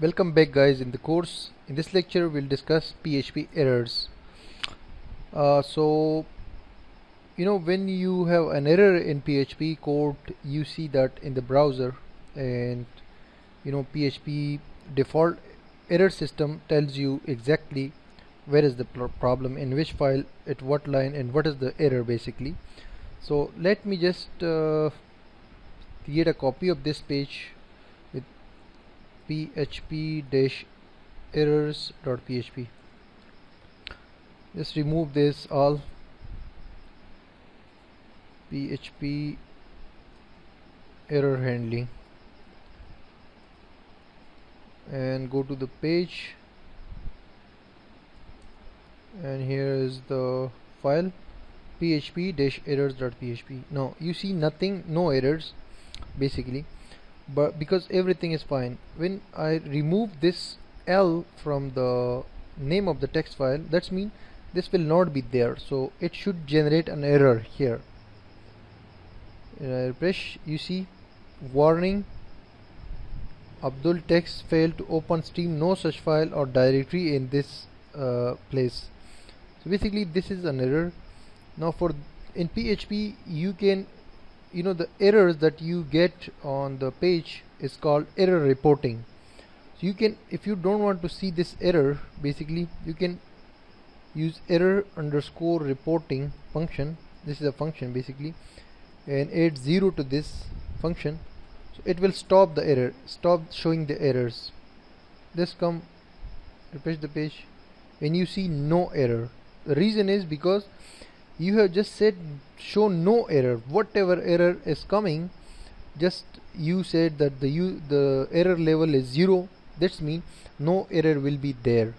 Welcome back guys. In the course, in this lecture we'll discuss PHP errors. So when you have an error in PHP code, you see that in the browser, and PHP default error system tells you exactly where is the problem, in which file, at what line, and what is the error basically. So let me just create a copy of this page with php-errors.php. Just remove this all PHP error handling and go to the page, and here is the file php-errors.php. Now you see nothing, no errors basically, but because everything is fine. When I remove this L from the name of the text file, that's mean this will not be there, so it should generate an error here. I refresh, you see warning, Abdul text failed to open stream, no such file or directory in this place. So basically this is an error. Now in PHP you can the errors that you get on the page is called error reporting. So you can, if you don't want to see this error, basically you can use error_reporting function. This is a function basically, and add 0 to this function, so it will stop the error, stop showing the errors. Just come refresh the page and you see no error. The reason is because you have just said show no error. Whatever error is coming, just you said that the error level is 0, that's mean no error will be there.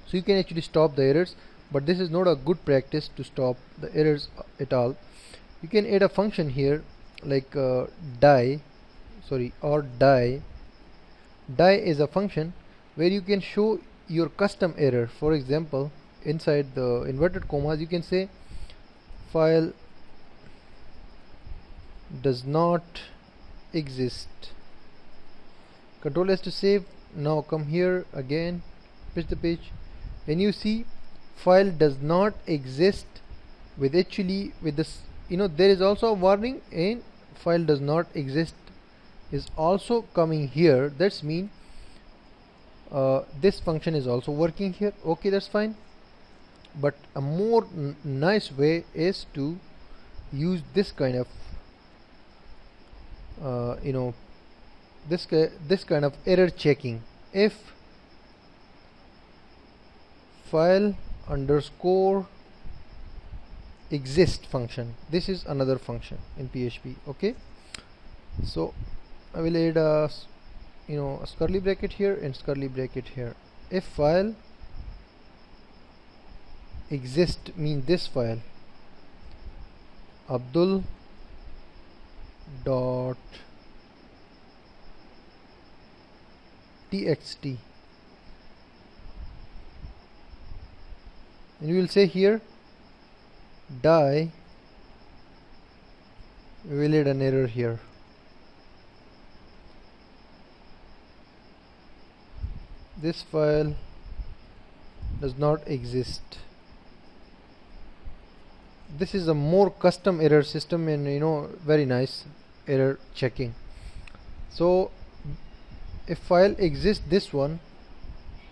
So you can actually stop the errors, but this is not a good practice to stop the errors at all. You can add a function here like die. Die is a function where you can show your custom error. For example, inside the inverted commas you can say file does not exist. Control S to save. Now come here again, push the page, and you see file does not exist with actually with this there is also a warning, and file does not exist is also coming here. That's mean this function is also working here. Okay, that's fine, but a more nice way is to use this kind of this kind of error checking. If file underscore exist function, this is another function in PHP. Okay, so I will add a a curly bracket here and curly bracket here. If file exist mean this file abdul dot txt, and you will say here die, we will add an error here. This file does not exist. This is a more custom error system, and very nice error checking. So if file exists, this file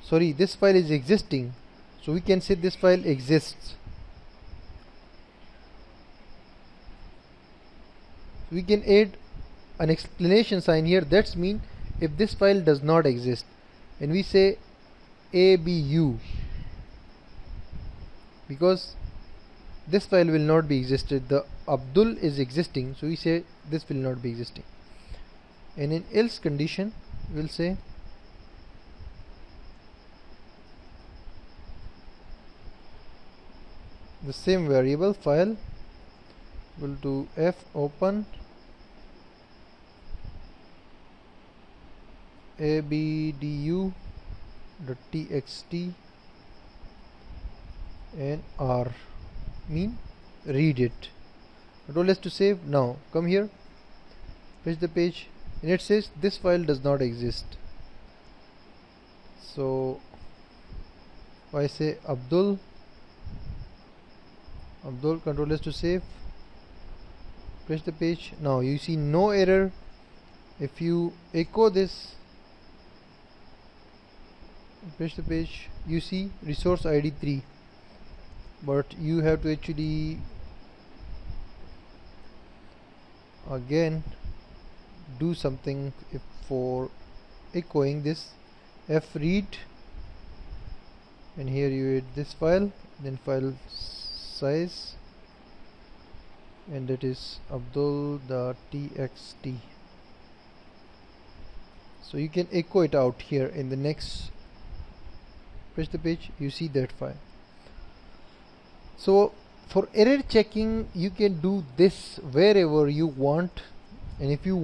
is existing, so we can say this file exists. We can add an explanation sign here. That's mean if this file does not exist, and we say abu, because this file will not be existed. The Abdul is existing, so we say this will not be existing. And in else condition we'll say the same variable file will do f open abdu.txt and r mean read it. Control S to save. Now come here, fetch the page, and it says this file does not exist. So I say Abdul, Control S to save, press the page. Now you see no error. If you echo this, press the page, you see resource ID 3, but you have to actually again do something for echoing this. F read, and here you add this file, then file size, and that is abdul.txt. so you can echo it out here in the next, press the page, you see that file. So for error checking you can do this wherever you want, and if you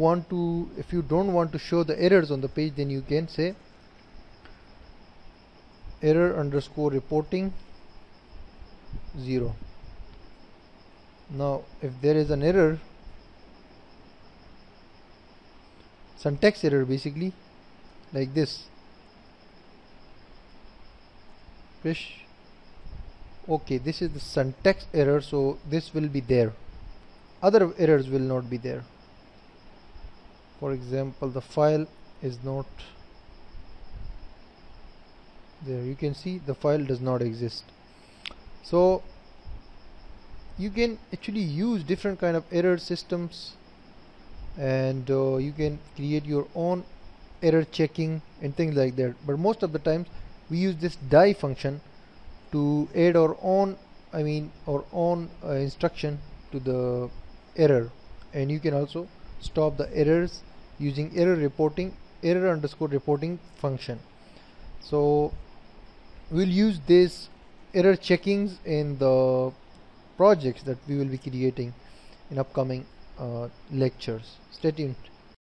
don't want to show the errors on the page, then you can say error underscore reporting 0. Now if there is an error, syntax error basically, like this, press OK, this is the syntax error, so this will be there, other errors will not be there. For example, the file is not there, you can see the file does not exist. So you can actually use different kind of error systems, and you can create your own error checking and things like that, but most of the times we use this die function to add our own instruction to the error, and you can also stop the errors using error underscore reporting function. So we'll use this error checkings in the projects that we will be creating in upcoming lectures. Stay tuned.